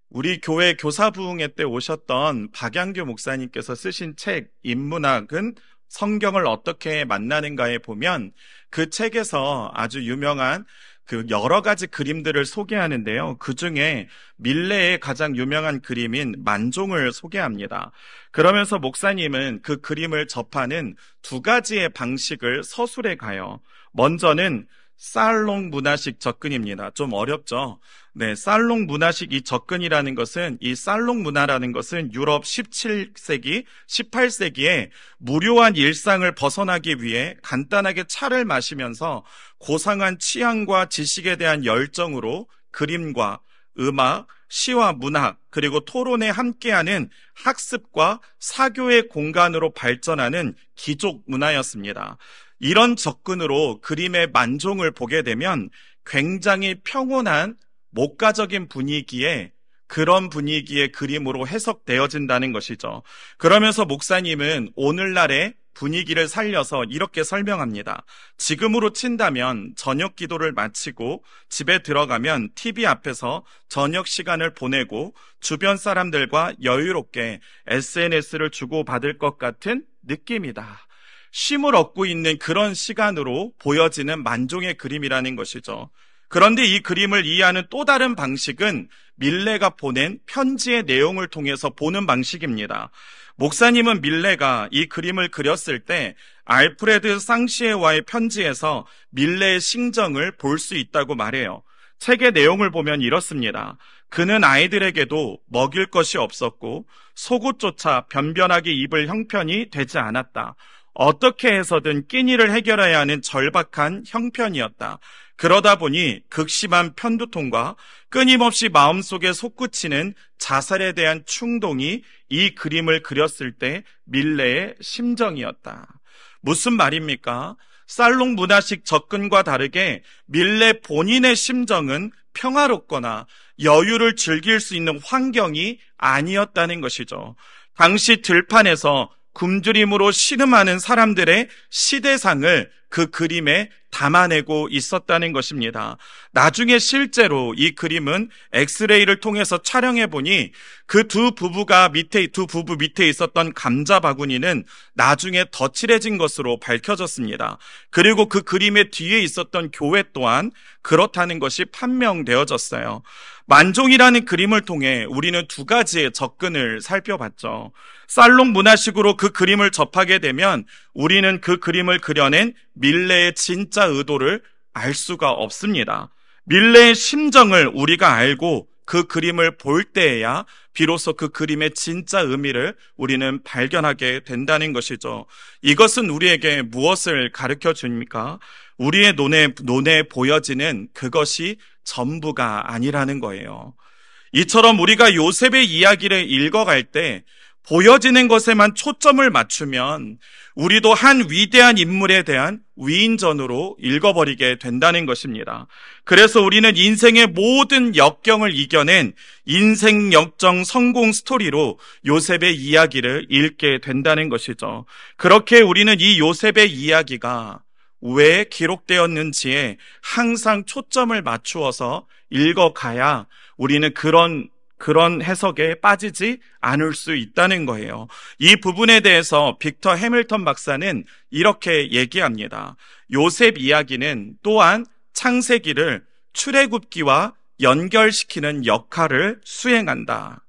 우리 교회 교사부흥회 때 오셨던 박양규 목사님께서 쓰신 책 인문학은 성경을 어떻게 만나는가에 보면 그 책에서 아주 유명한 그 여러 가지 그림들을 소개하는데요. 그 중에 밀레의 가장 유명한 그림인 만종을 소개합니다. 그러면서 목사님은 그 그림을 접하는 두 가지의 방식을 서술해 가요. 먼저는 살롱 문화식 접근입니다. 좀 어렵죠? 네, 살롱 문화식 이 접근이라는 것은, 이 살롱 문화라는 것은 유럽 17세기, 18세기에 무료한 일상을 벗어나기 위해 간단하게 차를 마시면서 고상한 취향과 지식에 대한 열정으로 그림과 음악, 시와 문학, 그리고 토론에 함께하는 학습과 사교의 공간으로 발전하는 귀족 문화였습니다. 이런 접근으로 그림의 만종을 보게 되면 굉장히 평온한 목가적인 분위기에, 그런 분위기의 그림으로 해석되어진다는 것이죠. 그러면서 목사님은 오늘날의 분위기를 살려서 이렇게 설명합니다. 지금으로 친다면 저녁 기도를 마치고 집에 들어가면 TV 앞에서 저녁 시간을 보내고 주변 사람들과 여유롭게 SNS를 주고받을 것 같은 느낌이다. 쉼을 얻고 있는 그런 시간으로 보여지는 만종의 그림이라는 것이죠. 그런데 이 그림을 이해하는 또 다른 방식은 밀레가 보낸 편지의 내용을 통해서 보는 방식입니다. 목사님은 밀레가 이 그림을 그렸을 때 알프레드 쌍시에와의 편지에서 밀레의 심정을 볼 수 있다고 말해요. 책의 내용을 보면 이렇습니다. 그는 아이들에게도 먹일 것이 없었고 속옷조차 변변하게 입을 형편이 되지 않았다. 어떻게 해서든 끼니를 해결해야 하는 절박한 형편이었다. 그러다 보니 극심한 편두통과 끊임없이 마음속에 솟구치는 자살에 대한 충동이 이 그림을 그렸을 때 밀레의 심정이었다. 무슨 말입니까? 살롱 문화식 접근과 다르게 밀레 본인의 심정은 평화롭거나 여유를 즐길 수 있는 환경이 아니었다는 것이죠. 당시 들판에서 굶주림으로 신음하는 사람들의 시대상을 그 그림에 담아내고 있었다는 것입니다. 나중에 실제로 이 그림은 엑스레이를 통해서 촬영해 보니 그 두 부부 밑에 있었던 감자 바구니는 나중에 덧칠해진 것으로 밝혀졌습니다. 그리고 그 그림의 뒤에 있었던 교회 또한 그렇다는 것이 판명되어졌어요. 만종이라는 그림을 통해 우리는 두 가지의 접근을 살펴봤죠. 살롱 문화식으로 그 그림을 접하게 되면 우리는 그 그림을 그려낸 밀레의 진짜 의도를 알 수가 없습니다. 밀레의 심정을 우리가 알고 그 그림을 볼 때에야 비로소 그 그림의 진짜 의미를 우리는 발견하게 된다는 것이죠. 이것은 우리에게 무엇을 가르쳐 줍니까? 우리의 눈에 보여지는 그것이 전부가 아니라는 거예요. 이처럼 우리가 요셉의 이야기를 읽어갈 때 보여지는 것에만 초점을 맞추면 우리도 한 위대한 인물에 대한 위인전으로 읽어버리게 된다는 것입니다. 그래서 우리는 인생의 모든 역경을 이겨낸 인생 역정 성공 스토리로 요셉의 이야기를 읽게 된다는 것이죠. 그렇게 우리는 이 요셉의 이야기가 왜 기록되었는지에 항상 초점을 맞추어서 읽어가야 우리는 그런 해석에 빠지지 않을 수 있다는 거예요. 이 부분에 대해서 빅터 해밀턴 박사는 이렇게 얘기합니다. 요셉 이야기는 또한 창세기를 출애굽기와 연결시키는 역할을 수행한다.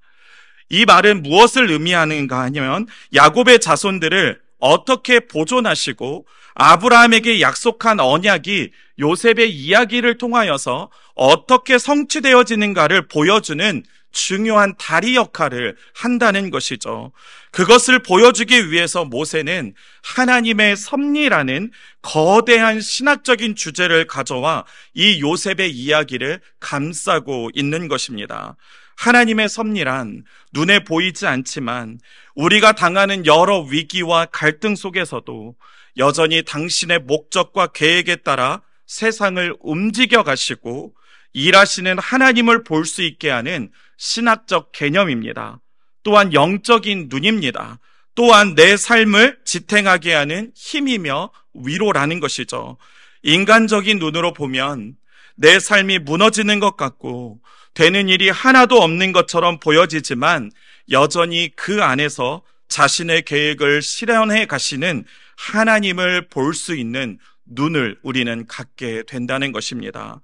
이 말은 무엇을 의미하는가 하면 야곱의 자손들을 어떻게 보존하시고 아브라함에게 약속한 언약이 요셉의 이야기를 통하여서 어떻게 성취되어지는가를 보여주는 중요한 다리 역할을 한다는 것이죠. 그것을 보여주기 위해서 모세는 하나님의 섭리라는 거대한 신학적인 주제를 가져와 이 요셉의 이야기를 감싸고 있는 것입니다. 하나님의 섭리란 눈에 보이지 않지만 우리가 당하는 여러 위기와 갈등 속에서도 여전히 당신의 목적과 계획에 따라 세상을 움직여 가시고 일하시는 하나님을 볼 수 있게 하는 신학적 개념입니다. 또한 영적인 눈입니다. 또한 내 삶을 지탱하게 하는 힘이며 위로라는 것이죠. 인간적인 눈으로 보면 내 삶이 무너지는 것 같고 되는 일이 하나도 없는 것처럼 보여지지만 여전히 그 안에서 자신의 계획을 실현해 가시는 하나님을 볼 수 있는 눈을 우리는 갖게 된다는 것입니다.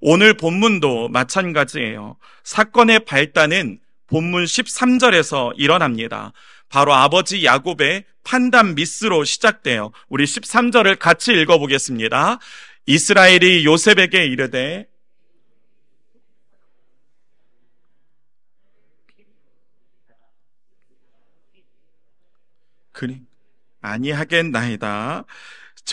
오늘 본문도 마찬가지예요. 사건의 발단은 본문 13절에서 일어납니다. 바로 아버지 야곱의 판단 미스로 시작돼요. 우리 13절을 같이 읽어보겠습니다. 이스라엘이 요셉에게 이르되 그리 아니하겠나이다.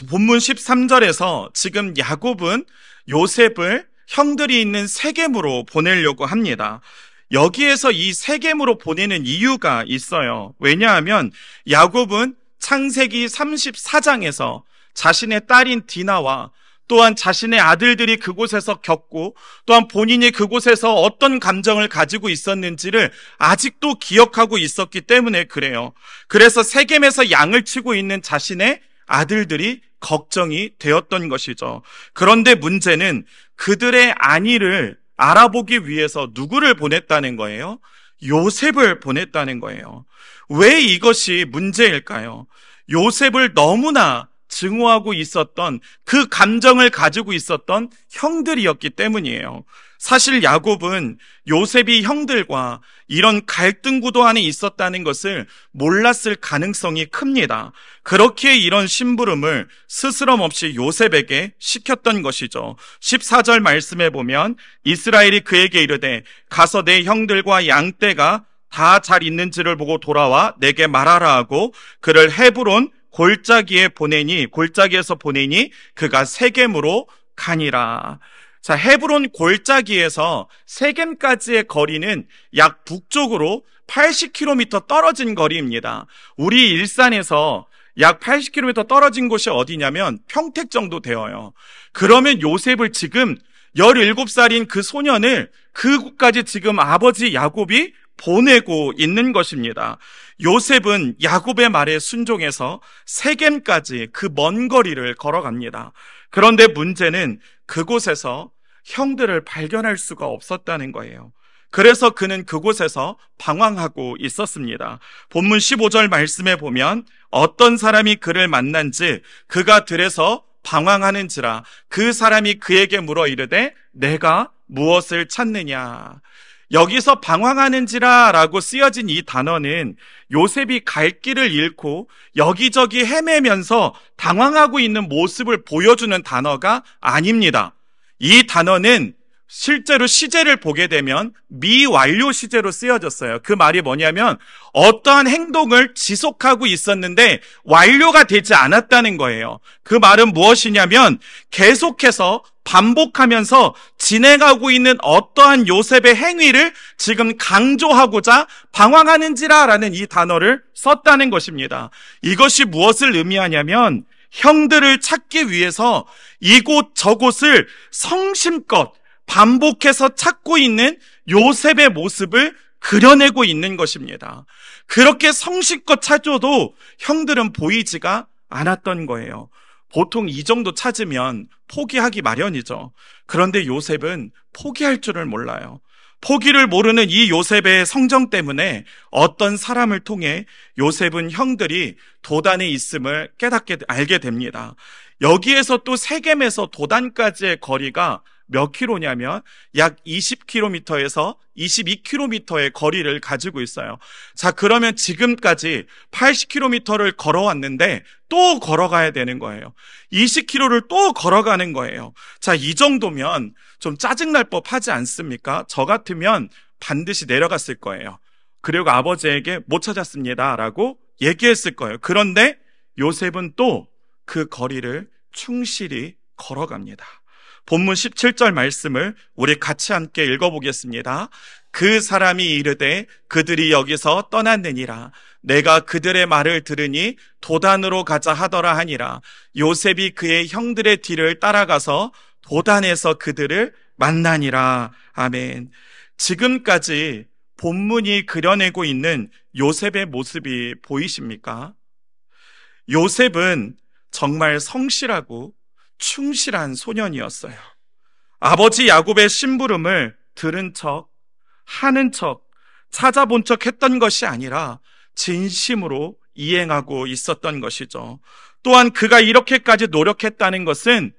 본문 13절에서 지금 야곱은 요셉을 형들이 있는 세겜으로 보내려고 합니다. 여기에서 이 세겜으로 보내는 이유가 있어요. 왜냐하면 야곱은 창세기 34장에서 자신의 딸인 디나와 또한 자신의 아들들이 그곳에서 겪고 또한 본인이 그곳에서 어떤 감정을 가지고 있었는지를 아직도 기억하고 있었기 때문에 그래요. 그래서 세겜에서 양을 치고 있는 자신의 아들들이 걱정이 되었던 것이죠. 그런데 문제는 그들의 안위를 알아보기 위해서 누구를 보냈다는 거예요? 요셉을 보냈다는 거예요. 왜 이것이 문제일까요? 요셉을 너무나 증오하고 있었던 그 감정을 가지고 있었던 형들이었기 때문이에요. 사실 야곱은 요셉이 형들과 이런 갈등 구도 안에 있었다는 것을 몰랐을 가능성이 큽니다. 그렇게 이런 심부름을 스스럼 없이 요셉에게 시켰던 것이죠. 14절 말씀에 보면 이스라엘이 그에게 이르되 가서 내 형들과 양떼가 다 잘 있는지를 보고 돌아와 내게 말하라 하고 그를 헤브론 골짜기에서 보내니 그가 세겜으로 가니라. 자, 헤브론 골짜기에서 세겜까지의 거리는 약 북쪽으로 80km 떨어진 거리입니다. 우리 일산에서 약 80km 떨어진 곳이 어디냐면 평택 정도 되어요. 그러면 요셉을 지금 17살인 그 소년을 그곳까지 지금 아버지 야곱이 보내고 있는 것입니다. 요셉은 야곱의 말에 순종해서 세겜까지 그 먼 거리를 걸어갑니다. 그런데 문제는 그곳에서 형들을 발견할 수가 없었다는 거예요. 그래서 그는 그곳에서 방황하고 있었습니다. 본문 15절 말씀에 보면 어떤 사람이 그를 만난지 그가 들에서 방황하는지라 그 사람이 그에게 물어 이르되 내가 무엇을 찾느냐. 여기서 방황하는지라 라고 쓰여진 이 단어는 요셉이 갈 길을 잃고 여기저기 헤매면서 당황하고 있는 모습을 보여주는 단어가 아닙니다. 이 단어는 실제로 시제를 보게 되면 미완료 시제로 쓰여졌어요. 그 말이 뭐냐면 어떠한 행동을 지속하고 있었는데 완료가 되지 않았다는 거예요. 그 말은 무엇이냐면 계속해서 반복하면서 진행하고 있는 어떠한 요셉의 행위를 지금 강조하고자 방황하는지라라는 이 단어를 썼다는 것입니다. 이것이 무엇을 의미하냐면 형들을 찾기 위해서 이곳 저곳을 성심껏 반복해서 찾고 있는 요셉의 모습을 그려내고 있는 것입니다. 그렇게 성심껏 찾아도 형들은 보이지가 않았던 거예요. 보통 이 정도 찾으면 포기하기 마련이죠. 그런데 요셉은 포기할 줄을 몰라요. 포기를 모르는 이 요셉의 성정 때문에 어떤 사람을 통해 요셉은 형들이 도단에 있음을 알게 됩니다. 여기에서 또 세겜에서 도단까지의 거리가 몇 킬로냐면 약 20km에서 22km의 거리를 가지고 있어요. 자, 그러면 지금까지 80km를 걸어왔는데 또 걸어가야 되는 거예요. 20km를 또 걸어가는 거예요. 자, 이 정도면 좀 짜증날 법하지 않습니까? 저 같으면 반드시 내려갔을 거예요. 그리고 아버지에게 못 찾았습니다 라고 얘기했을 거예요. 그런데 요셉은 또 그 거리를 충실히 걸어갑니다. 본문 17절 말씀을 우리 같이 함께 읽어보겠습니다. 그 사람이 이르되 그들이 여기서 떠났느니라. 내가 그들의 말을 들으니 도단으로 가자 하더라 하니라. 요셉이 그의 형들의 뒤를 따라가서 도단에서 그들을 만나니라. 아멘. 지금까지 본문이 그려내고 있는 요셉의 모습이 보이십니까? 요셉은 정말 성실하고 충실한 소년이었어요. 아버지 야곱의 심부름을 들은 척, 하는 척, 찾아본 척 했던 것이 아니라 진심으로 이행하고 있었던 것이죠. 또한 그가 이렇게까지 노력했다는 것은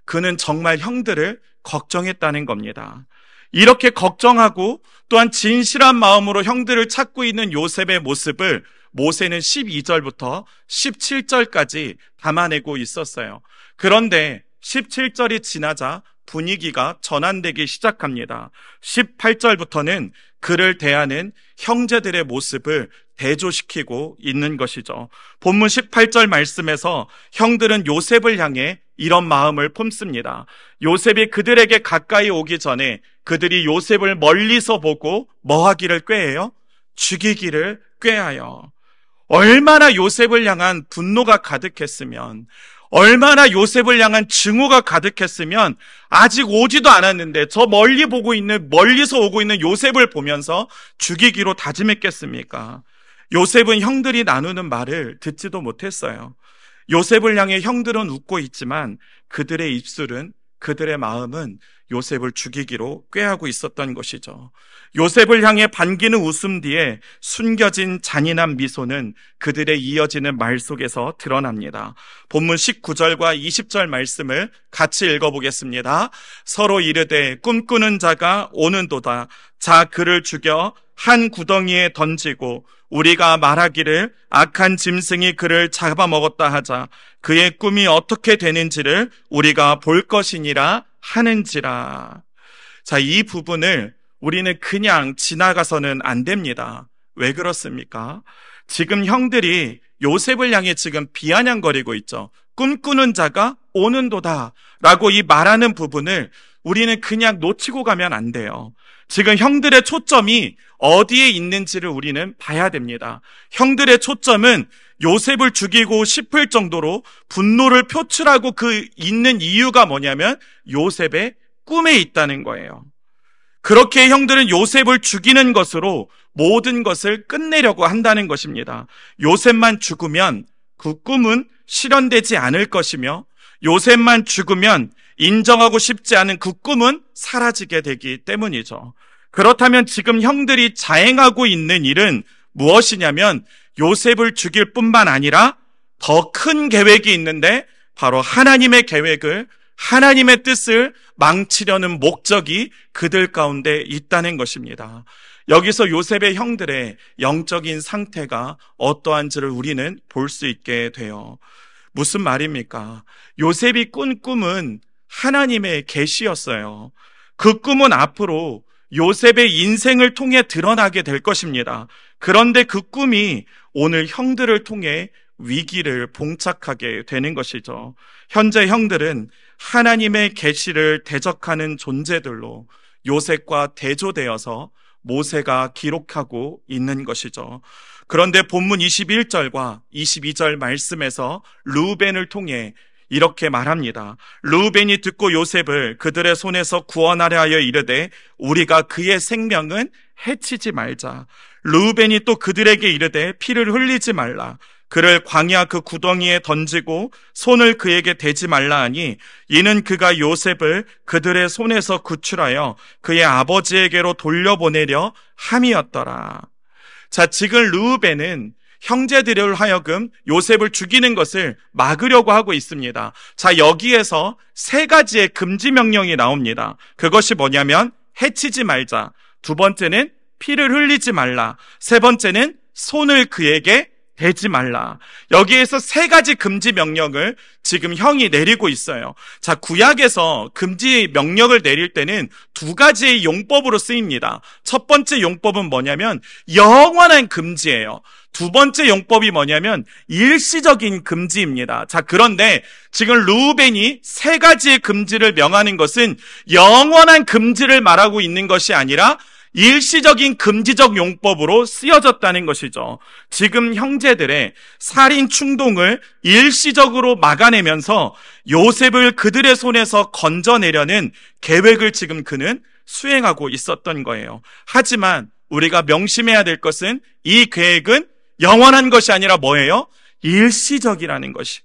그는 정말 형들을 걱정했다는 겁니다. 이렇게 걱정하고 또한 진실한 마음으로 형들을 찾고 있는 요셉의 모습을 모세는 12절부터 17절까지 담아내고 있었어요. 그런데 17절이 지나자 분위기가 전환되기 시작합니다. 18절부터는 그를 대하는 형제들의 모습을 대조시키고 있는 것이죠. 본문 18절 말씀에서 형들은 요셉을 향해 이런 마음을 품습니다. 요셉이 그들에게 가까이 오기 전에 그들이 요셉을 멀리서 보고 뭐 하기를 꾀해요? 죽이기를 꾀하여. 얼마나 요셉을 향한 분노가 가득했으면, 얼마나 요셉을 향한 증오가 가득했으면 아직 오지도 않았는데 저 멀리서 오고 있는 요셉을 보면서 죽이기로 다짐했겠습니까? 요셉은 형들이 나누는 말을 듣지도 못했어요. 요셉을 향해 형들은 웃고 있지만 그들의 입술은, 그들의 마음은 요셉을 죽이기로 꾀하고 있었던 것이죠. 요셉을 향해 반기는 웃음 뒤에 숨겨진 잔인한 미소는 그들의 이어지는 말 속에서 드러납니다. 본문 19절과 20절 말씀을 같이 읽어보겠습니다. 서로 이르되 꿈꾸는 자가 오는도다. 자, 그를 죽여 한 구덩이에 던지고 우리가 말하기를 악한 짐승이 그를 잡아먹었다 하자. 그의 꿈이 어떻게 되는지를 우리가 볼 것이니라 하는지라. 자, 이 부분을 우리는 그냥 지나가서는 안 됩니다. 왜 그렇습니까? 지금 형들이 요셉을 향해 지금 비아냥거리고 있죠. 꿈꾸는 자가 오는도다 라고 이 말하는 부분을 우리는 그냥 놓치고 가면 안 돼요. 지금 형들의 초점이 어디에 있는지를 우리는 봐야 됩니다. 형들의 초점은 요셉을 죽이고 싶을 정도로 분노를 표출하고 그 있는 이유가 뭐냐면 요셉의 꿈에 있다는 거예요. 그렇게 형들은 요셉을 죽이는 것으로 모든 것을 끝내려고 한다는 것입니다. 요셉만 죽으면 그 꿈은 실현되지 않을 것이며 요셉만 죽으면 인정하고 싶지 않은 그 꿈은 사라지게 되기 때문이죠. 그렇다면 지금 형들이 자행하고 있는 일은 무엇이냐면 요셉을 죽일 뿐만 아니라 더 큰 계획이 있는데 바로 하나님의 계획을, 하나님의 뜻을 망치려는 목적이 그들 가운데 있다는 것입니다. 여기서 요셉의 형들의 영적인 상태가 어떠한지를 우리는 볼 수 있게 돼요. 무슨 말입니까? 요셉이 꾼 꿈은 하나님의 계시였어요. 그 꿈은 앞으로 요셉의 인생을 통해 드러나게 될 것입니다. 그런데 그 꿈이 오늘 형들을 통해 위기를 봉착하게 되는 것이죠. 현재 형들은 하나님의 계시를 대적하는 존재들로 요셉과 대조되어서 모세가 기록하고 있는 것이죠. 그런데 본문 21절과 22절 말씀에서 르우벤을 통해 이렇게 말합니다. 르우벤이 듣고 요셉을 그들의 손에서 구원하려 하여 이르되 우리가 그의 생명은 해치지 말자. 르우벤이 또 그들에게 이르되 피를 흘리지 말라. 그를 광야 그 구덩이에 던지고 손을 그에게 대지 말라 하니 이는 그가 요셉을 그들의 손에서 구출하여 그의 아버지에게로 돌려보내려 함이었더라. 자, 지금 르우벤은 형제들을 하여금 요셉을 죽이는 것을 막으려고 하고 있습니다. 자, 여기에서 세 가지의 금지 명령이 나옵니다. 그것이 뭐냐면 해치지 말자. 두 번째는 피를 흘리지 말라. 세 번째는 손을 그에게 대지 말라. 여기에서 세 가지 금지 명령을 지금 형이 내리고 있어요. 자, 구약에서 금지 명령을 내릴 때는 두 가지의 용법으로 쓰입니다. 첫 번째 용법은 뭐냐면 영원한 금지예요. 두 번째 용법이 뭐냐면 일시적인 금지입니다. 자, 그런데 지금 르우벤이 세 가지의 금지를 명하는 것은 영원한 금지를 말하고 있는 것이 아니라 일시적인 금지적 용법으로 쓰여졌다는 것이죠. 지금 형제들의 살인 충동을 일시적으로 막아내면서 요셉을 그들의 손에서 건져내려는 계획을 지금 그는 수행하고 있었던 거예요. 하지만 우리가 명심해야 될 것은 이 계획은 영원한 것이 아니라 뭐예요? 일시적이라는 것이.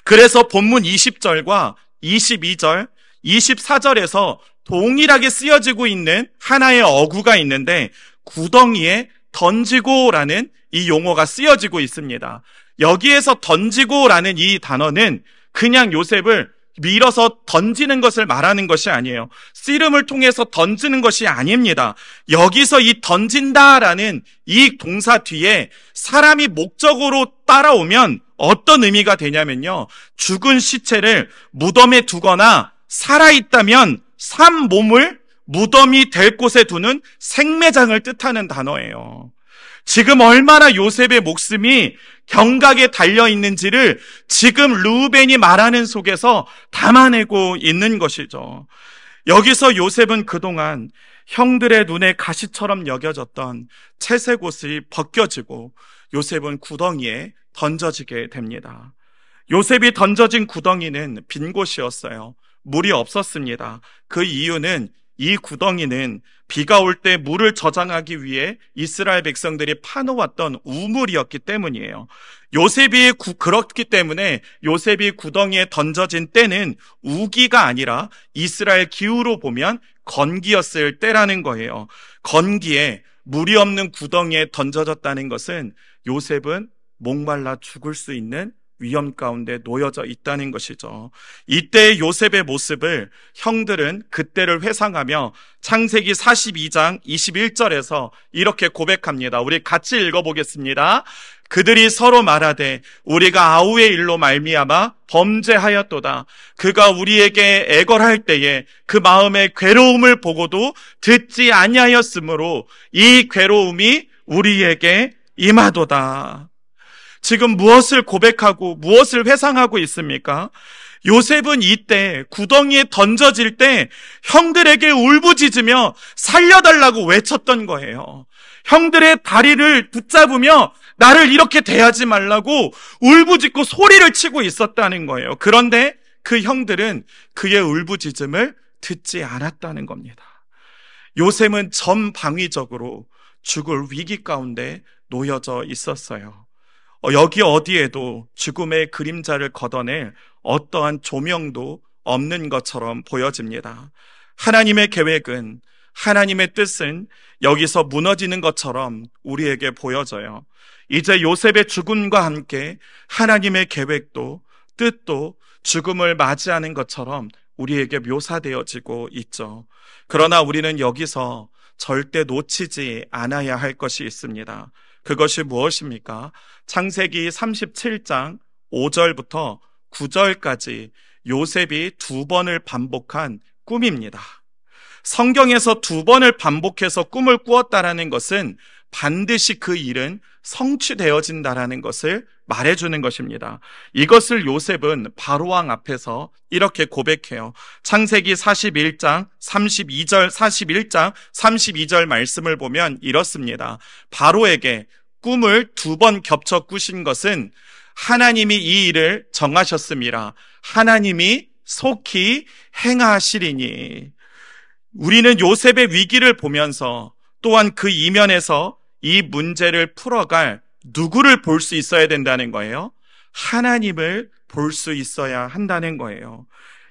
그래서 본문 20절과 22절 24절에서 동일하게 쓰여지고 있는 하나의 어구가 있는데 구덩이에 던지고라는 이 용어가 쓰여지고 있습니다. 여기에서 던지고라는 이 단어는 그냥 요셉을 밀어서 던지는 것을 말하는 것이 아니에요. 씨름을 통해서 던지는 것이 아닙니다. 여기서 이 던진다라는 이 동사 뒤에 사람이 목적으로 따라오면 어떤 의미가 되냐면요. 죽은 시체를 무덤에 두거나 살아있다면 산 몸을 무덤이 될 곳에 두는 생매장을 뜻하는 단어예요. 지금 얼마나 요셉의 목숨이 경각에 달려있는지를 지금 르우벤이 말하는 속에서 담아내고 있는 것이죠. 여기서 요셉은 그동안 형들의 눈에 가시처럼 여겨졌던 채색 옷이 벗겨지고 요셉은 구덩이에 던져지게 됩니다. 요셉이 던져진 구덩이는 빈 곳이었어요. 물이 없었습니다. 그 이유는 이 구덩이는 비가 올 때 물을 저장하기 위해 이스라엘 백성들이 파놓았던 우물이었기 때문이에요. 그렇기 때문에 요셉이 구덩이에 던져진 때는 우기가 아니라 이스라엘 기후로 보면 건기였을 때라는 거예요. 건기에 물이 없는 구덩이에 던져졌다는 것은 요셉은 목말라 죽을 수 있는 위험 가운데 놓여져 있다는 것이죠. 이때의 요셉의 모습을 형들은 그때를 회상하며 창세기 42장 21절에서 이렇게 고백합니다. 우리 같이 읽어보겠습니다. 그들이 서로 말하되 우리가 아우의 일로 말미암아 범죄하였도다. 그가 우리에게 애걸할 때에 그 마음의 괴로움을 보고도 듣지 아니하였으므로 이 괴로움이 우리에게 임하도다. 지금 무엇을 고백하고 무엇을 회상하고 있습니까? 요셉은 이때 구덩이에 던져질 때 형들에게 울부짖으며 살려달라고 외쳤던 거예요. 형들의 다리를 붙잡으며 나를 이렇게 대하지 말라고 울부짖고 소리를 치고 있었다는 거예요. 그런데 그 형들은 그의 울부짖음을 듣지 않았다는 겁니다. 요셉은 전방위적으로 죽을 위기 가운데 놓여져 있었어요. 여기 어디에도 죽음의 그림자를 걷어낼 어떠한 조명도 없는 것처럼 보여집니다. 하나님의 계획은, 하나님의 뜻은 여기서 무너지는 것처럼 우리에게 보여져요. 이제 요셉의 죽음과 함께 하나님의 계획도 뜻도 죽음을 맞이하는 것처럼 우리에게 묘사되어지고 있죠. 그러나 우리는 여기서 절대 놓치지 않아야 할 것이 있습니다. 그것이 무엇입니까? 창세기 37장 5절부터 9절까지 요셉이 2번을 반복한 꿈입니다. 성경에서 2번을 반복해서 꿈을 꾸었다라는 것은 반드시 그 일은 성취되어진다라는 것을 말해주는 것입니다. 이것을 요셉은 바로왕 앞에서 이렇게 고백해요. 창세기 41장 32절 말씀을 보면 이렇습니다. 바로에게 꿈을 2번 겹쳐 꾸신 것은 하나님이 이 일을 정하셨습니다. 하나님이 속히 행하시리니. 우리는 요셉의 위기를 보면서 또한 그 이면에서 이 문제를 풀어갈 누구를 볼 수 있어야 된다는 거예요? 하나님을 볼 수 있어야 한다는 거예요.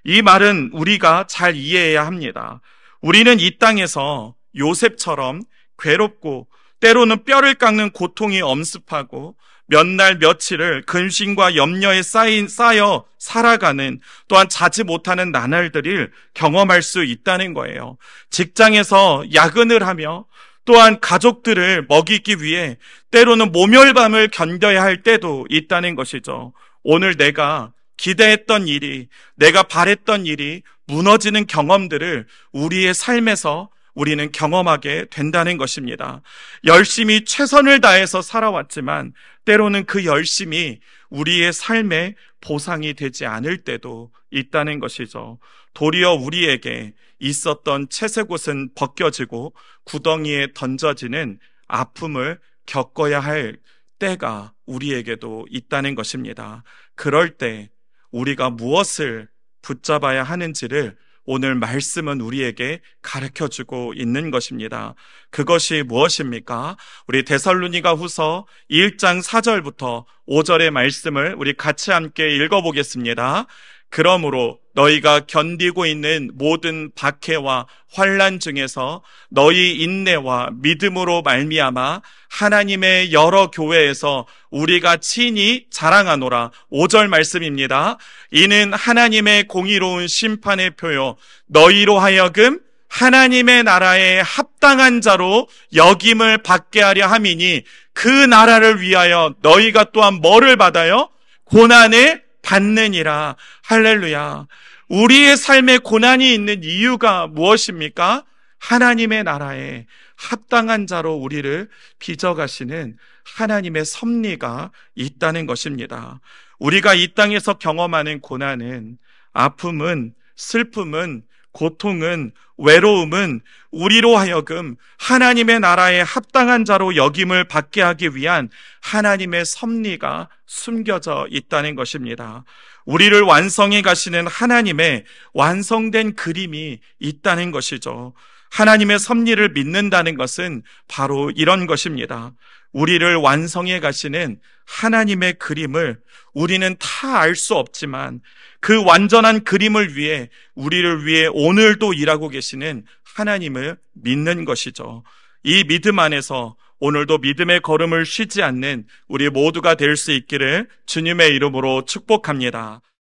이 말은 우리가 잘 이해해야 합니다. 우리는 이 땅에서 요셉처럼 괴롭고 때로는 뼈를 깎는 고통이 엄습하고 몇 날 며칠을 근심과 염려에 쌓여 살아가는, 또한 자지 못하는 나날들을 경험할 수 있다는 거예요. 직장에서 야근을 하며 또한 가족들을 먹이기 위해 때로는 모멸감을 견뎌야 할 때도 있다는 것이죠. 오늘 내가 기대했던 일이, 내가 바랬던 일이 무너지는 경험들을 우리의 삶에서 우리는 경험하게 된다는 것입니다. 열심히 최선을 다해서 살아왔지만 때로는 그 열심이 우리의 삶에 보상이 되지 않을 때도 있다는 것이죠. 도리어 우리에게 있었던 채색옷은 벗겨지고 구덩이에 던져지는 아픔을 겪어야 할 때가 우리에게도 있다는 것입니다. 그럴 때 우리가 무엇을 붙잡아야 하는지를 오늘 말씀은 우리에게 가르쳐주고 있는 것입니다. 그것이 무엇입니까? 우리 데살로니가 후서 1장 4절부터 5절의 말씀을 우리 같이 함께 읽어보겠습니다. 그러므로 너희가 견디고 있는 모든 박해와 환난 중에서 너희 인내와 믿음으로 말미암아 하나님의 여러 교회에서 우리가 친히 자랑하노라. 5절 말씀입니다. 이는 하나님의 공의로운 심판의 표요 너희로 하여금 하나님의 나라에 합당한 자로 역임을 받게 하려 함이니 그 나라를 위하여 너희가 또한 뭐를 받아요? 고난을 받느니라. 할렐루야. 우리의 삶에 고난이 있는 이유가 무엇입니까? 하나님의 나라에 합당한 자로 우리를 빚어가시는 하나님의 섭리가 있다는 것입니다. 우리가 이 땅에서 경험하는 고난은, 아픔은, 슬픔은, 고통은, 외로움은 우리로 하여금 하나님의 나라에 합당한 자로 역임을 받게 하기 위한 하나님의 섭리가 숨겨져 있다는 것입니다. 우리를 완성해 가시는 하나님의 완성된 그림이 있다는 것이죠. 하나님의 섭리를 믿는다는 것은 바로 이런 것입니다. 우리를 완성해 가시는 하나님의 그림을 우리는 다 알 수 없지만 그 완전한 그림을 위해 우리를 위해 오늘도 일하고 계시는 하나님을 믿는 것이죠. 이 믿음 안에서 오늘도 믿음의 걸음을 쉬지 않는 우리 모두가 될 수 있기를 주님의 이름으로 축복합니다.